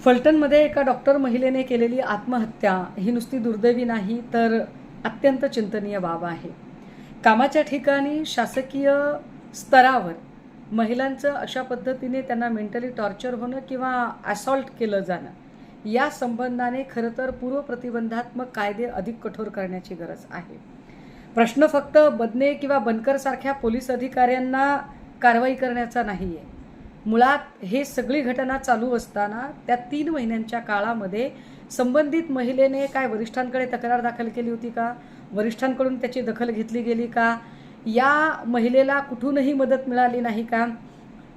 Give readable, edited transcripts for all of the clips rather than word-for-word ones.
फलटणमध्ये एका डॉक्टर महिलेने केलेली आत्महत्या ही नुसती दुर्दैवी नाही तर अत्यंत चिंतनीय बाब आहे। कामाच्या ठिकाणी शासकीय स्तरावर महिलांचं अशा पद्धतीने त्यांना मेंटली टॉर्चर होणं किंवा असॉल्ट केलं जाणं या संबंधाने खरं तर पूर्वप्रतिबंधात्मक कायदे अधिक कठोर करण्याची गरज आहे। प्रश्न फक्त बदने किंवा बनकर सारख्या पोलीस अधिकाऱ्यांना कारवाई करण्याचा नाहीये। मुळात हे सगळी घटना चालू असताना त्या 3 महिन्यांच्या काळामध्ये संबंधित महिलेने काय वरिष्ठांकडे तक्रार दाखल केली होती का? वरिष्ठांकडून त्याची दखल घेतली गेली का? या महिलेला कुठूनही मदत मिळाली नाही का?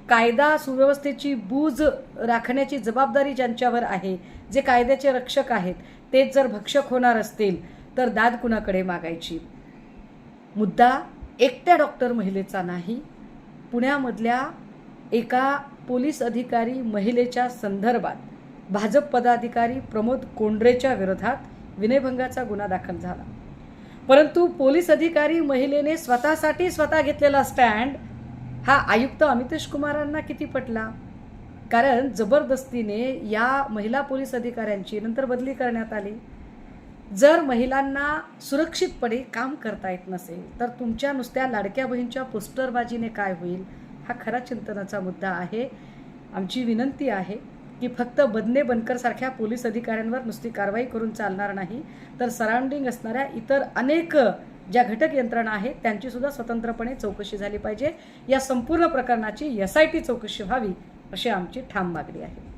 कायदा सुव्यवस्थेची बूज राखण्याची जबाबदारी ज्यांच्यावर आहे, जे कायद्याचे रक्षक आहेत, तेच जर भक्षक होणार असतील तर दाद कुणाकडे मागायची? मुद्दा एकट्या डॉक्टर महिलेचा नाही, पुण्यामधल्या एका पोलीस अधिकारी महिलेच्या संदर्भात भाजप पदाधिकारी प्रमोद कोंडरेच्या विरोधात विनयभंगाचा गुन्हा दाखल झाला। परंतु पोलीस अधिकारी महिलेने स्वतः घेतलेला स्टँड हा आयुक्त अमितेश कुमारांना किती पटला? कारण जबरदस्तीने या महिला पोलीस अधिकाऱ्यांची नंतर बदली करण्यात आली। जर महिलांना सुरक्षितपणे काम करता येत नसेल तर तुमच्या नुसत्या लाडक्या बहीणच्या पोस्टरबाजीने काय होईल? हा खरा चिंतनाचा मुद्दा आहे। आमची विनंती आहे की फक्त बदने बनकर सारख्या पोलीस अधिकाऱ्यांवर नुसती कारवाई करून चालणार नाही, तर सराउंडिंग असणाऱ्या इतर अनेक ज्या घटक यंत्रणा आहेत त्यांची सुद्धा स्वतंत्रपणे चौकशी झाली पाहिजे। या संपूर्ण प्रकरणाची SIT चौकशी व्हावी अशी आमची ठाम मागणी आहे।